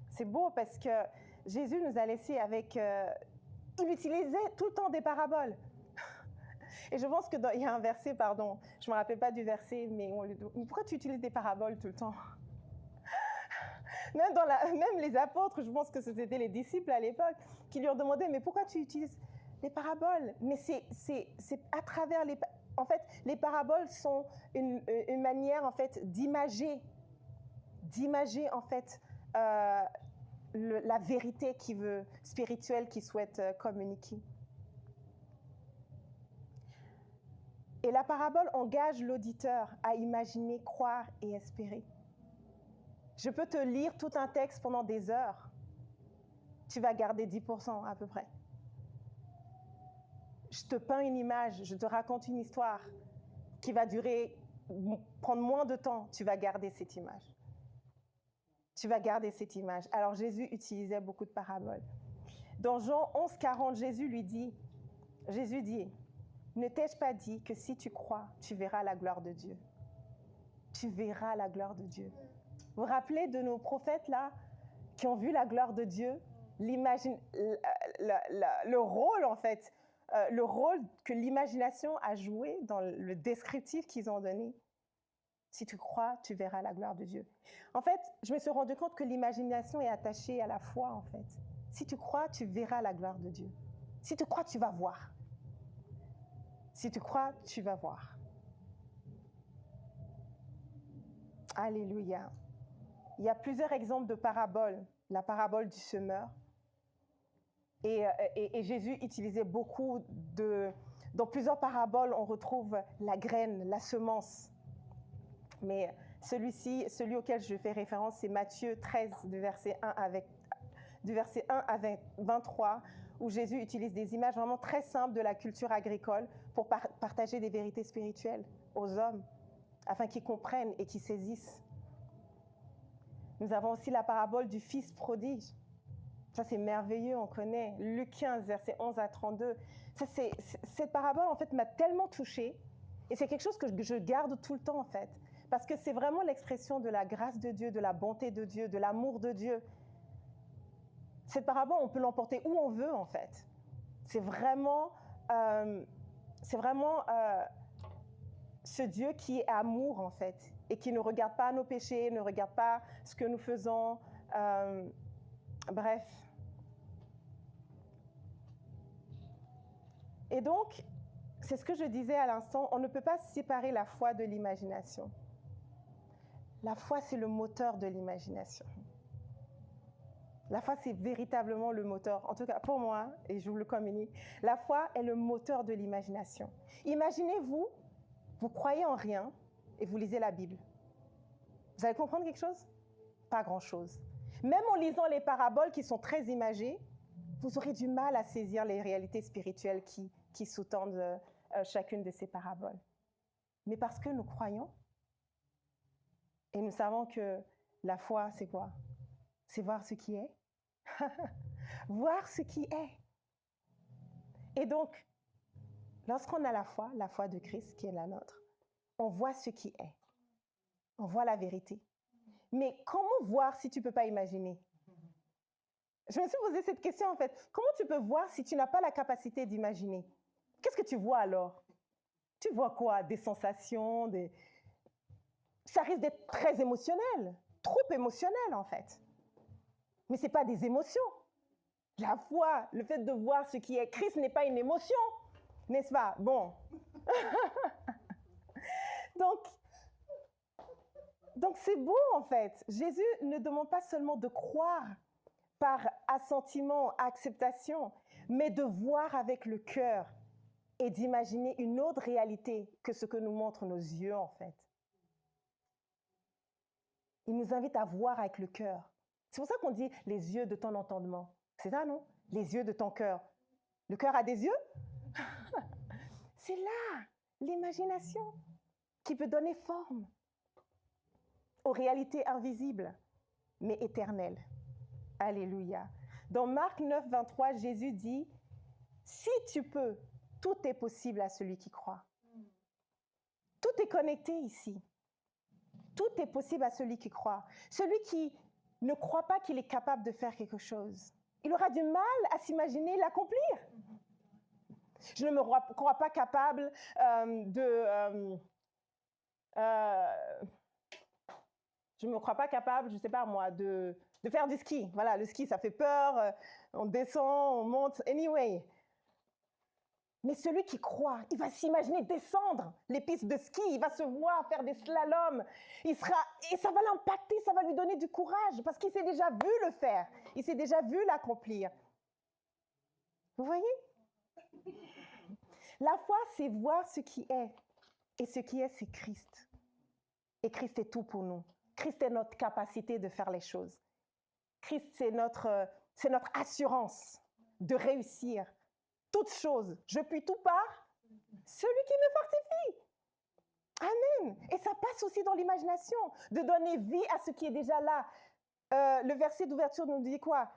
C'est beau parce que Jésus nous a laissé avec... il utilisait tout le temps des paraboles. Et je pense qu'il y a un verset, pardon, je ne me rappelle pas du verset, mais on lui dit, pourquoi tu utilises des paraboles tout le temps? Même les apôtres, je pense que c'était les disciples à l'époque, qui lui ont demandé, mais pourquoi tu utilises des paraboles? Mais c'est à travers les... En fait, les paraboles sont une manière, en fait, d'imager, en fait, la vérité spirituelle qu'il souhaite communiquer. Et la parabole engage l'auditeur à imaginer, croire et espérer. Je peux te lire tout un texte pendant des heures. Tu vas garder 10% à peu près. Je te peins une image, je te raconte une histoire qui va prendre moins de temps. Tu vas garder cette image. Tu vas garder cette image. Alors Jésus utilisait beaucoup de paraboles. Dans Jean 11:40, Jésus dit, ne t'ai-je pas dit que si tu crois, tu verras la gloire de Dieu? Tu verras la gloire de Dieu. Vous vous rappelez de nos prophètes là, qui ont vu la gloire de Dieu? Le rôle en fait, le rôle que l'imagination a joué dans le descriptif qu'ils ont donné. Si tu crois, tu verras la gloire de Dieu. En fait, je me suis rendu compte que l'imagination est attachée à la foi en fait. Si tu crois, tu verras la gloire de Dieu. Si tu crois, tu vas voir. Si tu crois, tu vas voir. Alléluia. Il y a plusieurs exemples de paraboles. La parabole du semeur. Et Jésus utilisait beaucoup de Dans plusieurs paraboles, on retrouve la graine, la semence. Mais celui auquel je fais référence, c'est Matthieu 13, du verset 1 à 23, où Jésus utilise des images vraiment très simples de la culture agricole pour partager des vérités spirituelles aux hommes, afin qu'ils comprennent et qu'ils saisissent. Nous avons aussi la parabole du fils prodigue. Ça, c'est merveilleux, on connaît. Luc 15, versets 11 à 32. Cette parabole, en fait, m'a tellement touchée. Et c'est quelque chose que je garde tout le temps, en fait. Parce que c'est vraiment l'expression de la grâce de Dieu, de la bonté de Dieu, de l'amour de Dieu. Cette parabole, on peut l'emporter où on veut, en fait. C'est vraiment ce Dieu qui est amour, en fait, et qui ne regarde pas nos péchés, ne regarde pas ce que nous faisons. Bref. Et donc, c'est ce que je disais à l'instant, on ne peut pas séparer la foi de l'imagination. La foi, c'est le moteur de l'imagination. La foi, c'est véritablement le moteur. En tout cas, pour moi, et je vous le communique, la foi est le moteur de l'imagination. Imaginez-vous, vous croyez en rien et vous lisez la Bible. Vous allez comprendre quelque chose? Pas grand-chose. Même en lisant les paraboles qui sont très imagées, vous aurez du mal à saisir les réalités spirituelles qui sous-tendent chacune de ces paraboles. Mais parce que nous croyons, et nous savons que la foi, c'est quoi? C'est voir ce qui est. Voir ce qui est. Et donc, lorsqu'on a la foi de Christ qui est la nôtre, on voit ce qui est. On voit la vérité. Mais comment voir si tu ne peux pas imaginer? Je me suis posé cette question en fait. Comment tu peux voir si tu n'as pas la capacité d'imaginer? Qu'est-ce que tu vois alors? Tu vois quoi? Des sensations, Ça risque d'être très émotionnel, trop émotionnel en fait. Mais ce n'est pas des émotions. La foi, le fait de voir ce qui est Christ n'est pas une émotion, n'est-ce pas? Bon. Donc c'est beau en fait. Jésus ne demande pas seulement de croire par assentiment, acceptation, mais de voir avec le cœur et d'imaginer une autre réalité que ce que nous montrent nos yeux en fait. Il nous invite à voir avec le cœur. C'est pour ça qu'on dit les yeux de ton entendement. C'est ça, non? Les yeux de ton cœur. Le cœur a des yeux? C'est là l'imagination qui peut donner forme aux réalités invisibles, mais éternelles. Alléluia. Dans Marc 9, 23, Jésus dit, « Si tu peux, tout est possible à celui qui croit. » Tout est connecté ici. Tout est possible à celui qui croit. Celui qui ne croit pas qu'il est capable de faire quelque chose, il aura du mal à s'imaginer l'accomplir. Je ne me crois pas capable je ne me crois pas capable, je ne sais pas moi, de faire du ski. Voilà, le ski, ça fait peur, on descend, on monte, anyway. Mais celui qui croit, il va s'imaginer descendre les pistes de ski, il va se voir faire des slaloms, et ça va l'impacter, ça va lui donner du courage, parce qu'il s'est déjà vu le faire, il s'est déjà vu l'accomplir. Vous voyez? La foi, c'est voir ce qui est, et ce qui est, c'est Christ. Et Christ est tout pour nous. Christ est notre capacité de faire les choses. Christ, c'est notre assurance de réussir toutes choses. Je puis tout par celui qui me fortifie. Amen. Et ça passe aussi dans l'imagination, de donner vie à ce qui est déjà là. Le verset d'ouverture nous dit quoi?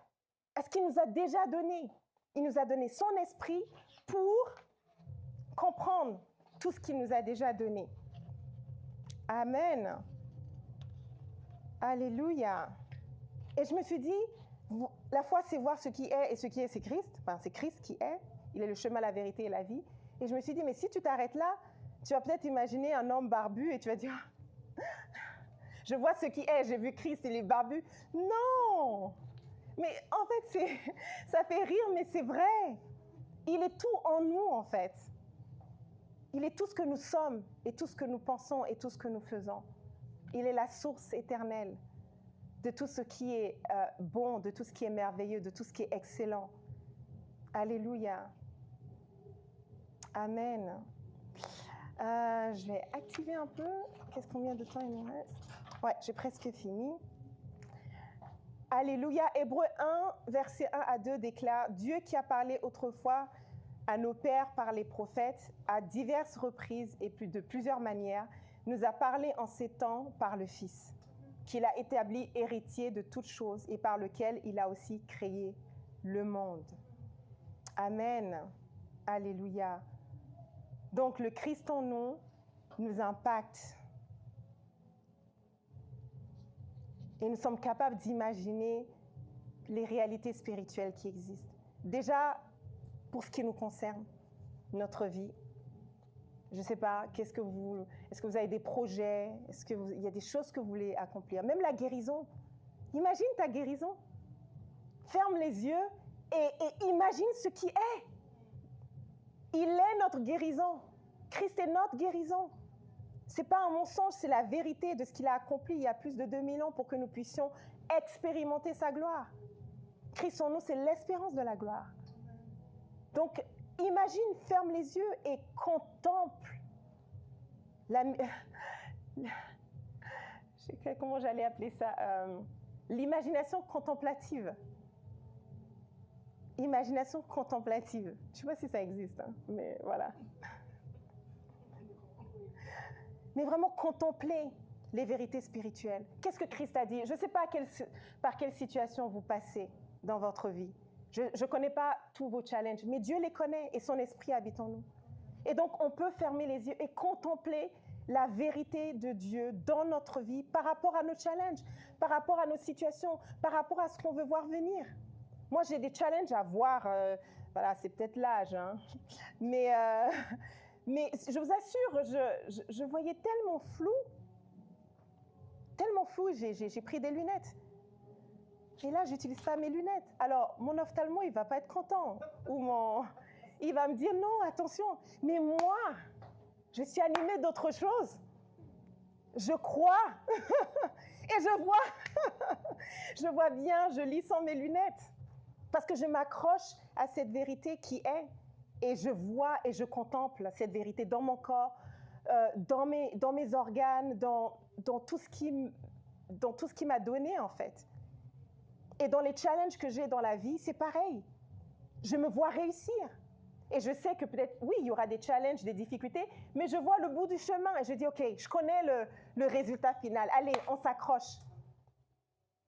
Est-ce qu'il nous a déjà donné? Il nous a donné son esprit pour comprendre tout ce qu'il nous a déjà donné. Amen. Alléluia. Et je me suis dit, la foi, c'est voir ce qui est, et ce qui est, c'est Christ. Enfin, c'est Christ qui est. Il est le chemin, la vérité et la vie. Et je me suis dit, mais si tu t'arrêtes là, tu vas peut-être imaginer un homme barbu et tu vas dire, je vois ce qui est, j'ai vu Christ, il est barbu. Non! Mais en fait, ça fait rire, mais c'est vrai. Il est tout en nous, en fait. Il est tout ce que nous sommes, et tout ce que nous pensons, et tout ce que nous faisons. Il est la source éternelle de tout ce qui est bon, de tout ce qui est merveilleux, de tout ce qui est excellent. Alléluia. Amen. Je vais activer un peu. Combien de temps il nous reste? Ouais, j'ai presque fini. Alléluia. Hébreux 1, versets 1 à 2 déclare « Dieu qui a parlé autrefois à nos pères par les prophètes, à diverses reprises et de plusieurs manières, nous a parlé en ces temps par le Fils, qu'il a établi héritier de toutes choses et par lequel il a aussi créé le monde. » Amen. Alléluia. Donc, le Christ en nous impacte. Et nous sommes capables d'imaginer les réalités spirituelles qui existent. Déjà, pour ce qui nous concerne, notre vie. Je ne sais pas, est-ce que vous avez des projets? Il y a des choses que vous voulez accomplir? Même la guérison. Imagine ta guérison. Ferme les yeux et imagine ce qui est. Il est notre guérison. Christ est notre guérison. Ce n'est pas un mensonge, c'est la vérité de ce qu'il a accompli il y a plus de 2000 ans pour que nous puissions expérimenter sa gloire. Christ en nous, c'est l'espérance de la gloire. Donc, imagine, ferme les yeux et contemple. Je sais comment j'allais appeler ça. L'imagination contemplative. Imagination contemplative. Je ne sais pas si ça existe, hein, mais voilà. Mais vraiment contempler les vérités spirituelles. Qu'est-ce que Christ a dit? Je ne sais pas par quelle situation vous passez dans votre vie. Je ne connais pas tous vos challenges, mais Dieu les connaît et son esprit habite en nous. Et donc, on peut fermer les yeux et contempler la vérité de Dieu dans notre vie par rapport à nos challenges, par rapport à nos situations, par rapport à ce qu'on veut voir venir. Moi, j'ai des challenges à voir. Voilà, c'est peut-être l'âge, hein. Mais je vous assure, je voyais tellement flou, j'ai pris des lunettes. Et là, je n'utilise pas mes lunettes. Alors, mon ophtalmo, il ne va pas être content. Il va me dire, non, attention. Mais moi, je suis animée d'autre chose. Je crois. Et je vois bien, je lis sans mes lunettes. Parce que je m'accroche à cette vérité qui est. Et je vois et je contemple cette vérité dans mon corps, dans mes organes, dans tout ce qui m'a donné, en fait. Et dans les challenges que j'ai dans la vie, c'est pareil. Je me vois réussir. Et je sais que peut-être, oui, il y aura des challenges, des difficultés, mais je vois le bout du chemin et je dis, OK, je connais le résultat final. Allez, on s'accroche.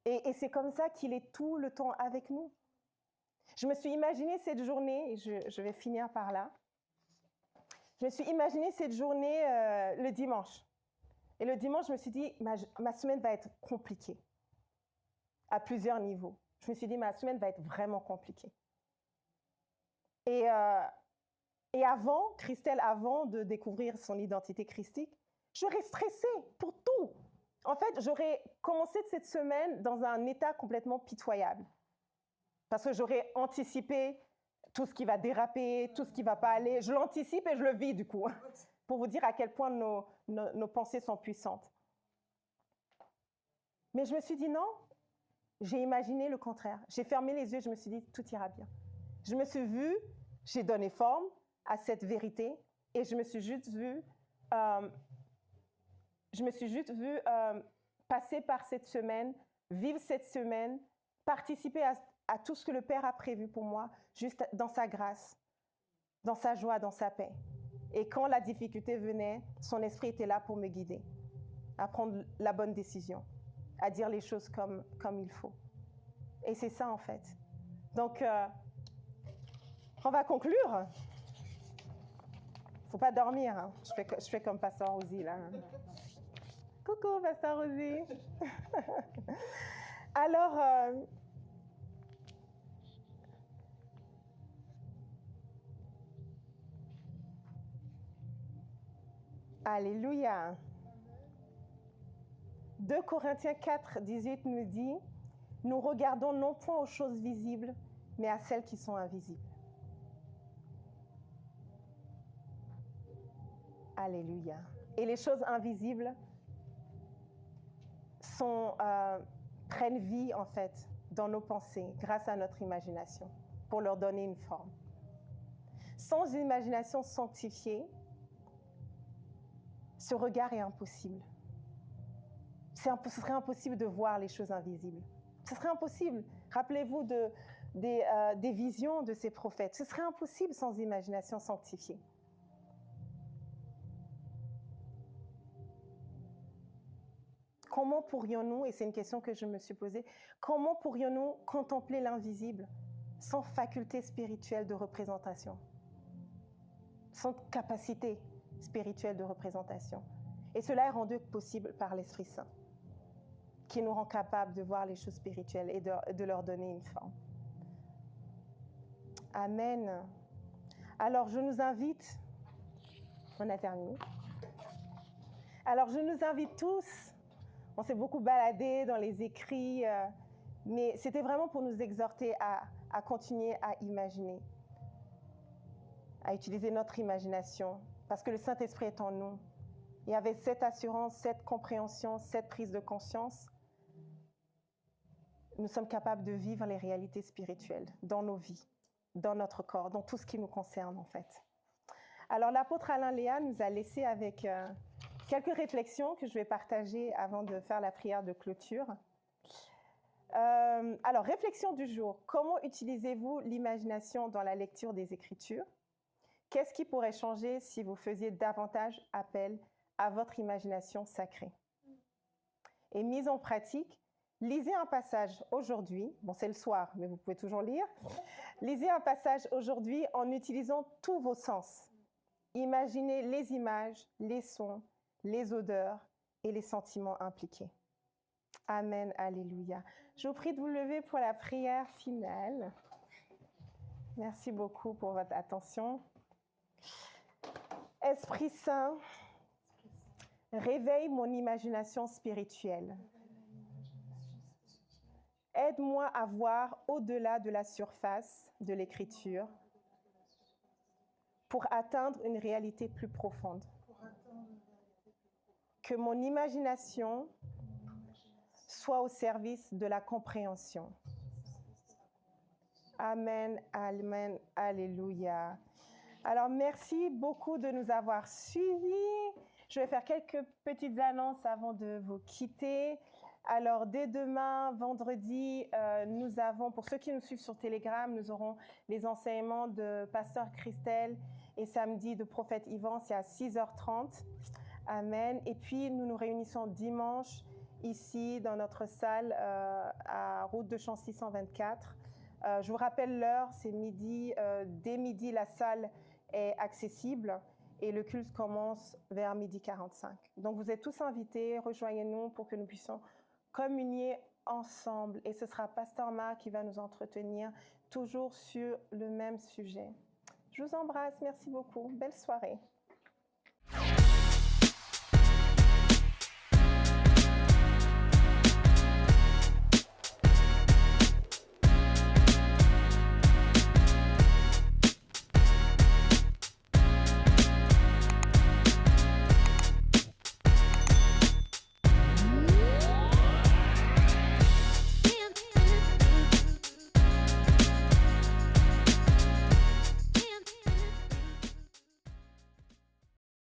Et c'est comme ça qu'il est tout le temps avec nous. Je me suis imaginé cette journée, et je vais finir par là. Je me suis imaginé cette journée le dimanche. Et le dimanche, je me suis dit, ma semaine va être compliquée. À plusieurs niveaux. Je me suis dit, ma semaine va être vraiment compliquée. Et Christelle, avant de découvrir son identité christique, j'aurais stressé pour tout. En fait, j'aurais commencé cette semaine dans un état complètement pitoyable. Parce que j'aurais anticipé tout ce qui va déraper, tout ce qui ne va pas aller. Je l'anticipe et je le vis, du coup, pour vous dire à quel point nos pensées sont puissantes. Mais je me suis dit, non, j'ai imaginé le contraire. J'ai fermé les yeux, je me suis dit, tout ira bien. Je me suis vue, j'ai donné forme à cette vérité et je me suis juste vue passer par cette semaine, vivre cette semaine, participer à tout ce que le Père a prévu pour moi, juste dans sa grâce, dans sa joie, dans sa paix. Et quand la difficulté venait, son esprit était là pour me guider, à prendre la bonne décision, à dire les choses comme il faut. Et c'est ça, en fait. Donc, on va conclure. Il ne faut pas dormir. Hein. Je fais comme Pasteur Rosie, là. Coucou, Pasteur Rosie. Alors, alléluia. 2 Corinthiens 4, 18 nous dit, « Nous regardons non point aux choses visibles, mais à celles qui sont invisibles. » Alléluia. Et les choses invisibles prennent vie, en fait, dans nos pensées, grâce à notre imagination, pour leur donner une forme. Sans imagination sanctifiée, ce regard est impossible. Ce serait impossible de voir les choses invisibles. Ce serait impossible. Rappelez-vous des visions de ces prophètes. Ce serait impossible sans imagination sanctifiée. Comment pourrions-nous, et c'est une question que je me suis posée, comment pourrions-nous contempler l'invisible sans faculté spirituelle de représentation, sans capacité spirituelle de représentation? Et cela est rendu possible par l'Esprit Saint, qui nous rend capables de voir les choses spirituelles et de leur donner une forme. Amen. Alors, je nous invite, on a terminé. Alors, je nous invite tous, on s'est beaucoup baladé dans les écrits, mais c'était vraiment pour nous exhorter à continuer à imaginer, à utiliser notre imagination, parce que le Saint-Esprit est en nous. Et avec cette assurance, cette compréhension, cette prise de conscience, nous sommes capables de vivre les réalités spirituelles dans nos vies, dans notre corps, dans tout ce qui nous concerne en fait. Alors l'apôtre Alain Léa nous a laissé avec quelques réflexions que je vais partager avant de faire la prière de clôture. Alors, réflexion du jour. Comment utilisez-vous l'imagination dans la lecture des Écritures? Qu'est-ce qui pourrait changer si vous faisiez davantage appel à votre imagination sacrée? Et mise en pratique, lisez un passage aujourd'hui. Bon, c'est le soir, mais vous pouvez toujours lire. Lisez un passage aujourd'hui en utilisant tous vos sens. Imaginez les images, les sons, les odeurs et les sentiments impliqués. Amen, alléluia. Je vous prie de vous lever pour la prière finale. Merci beaucoup pour votre attention. Esprit Saint, réveille mon imagination spirituelle. Aide-moi à voir au-delà de la surface de l'Écriture pour atteindre une réalité plus profonde. Que mon imagination soit au service de la compréhension. Amen, amen, alléluia. Alors, merci beaucoup de nous avoir suivis. Je vais faire quelques petites annonces avant de vous quitter. Alors, dès demain, vendredi, nous avons, pour ceux qui nous suivent sur Telegram, nous aurons les enseignements de Pasteur Christelle et samedi de Prophète Yvan, c'est à 6h30. Amen. Et puis, nous nous réunissons dimanche ici dans notre salle à Route de Champs 624. Je vous rappelle l'heure, c'est midi. Dès midi, la salle est accessible et le culte commence vers 12h45. Donc, vous êtes tous invités, rejoignez-nous pour que nous puissions communier ensemble. Et ce sera Pasteur Marc qui va nous entretenir toujours sur le même sujet. Je vous embrasse, merci beaucoup. Belle soirée.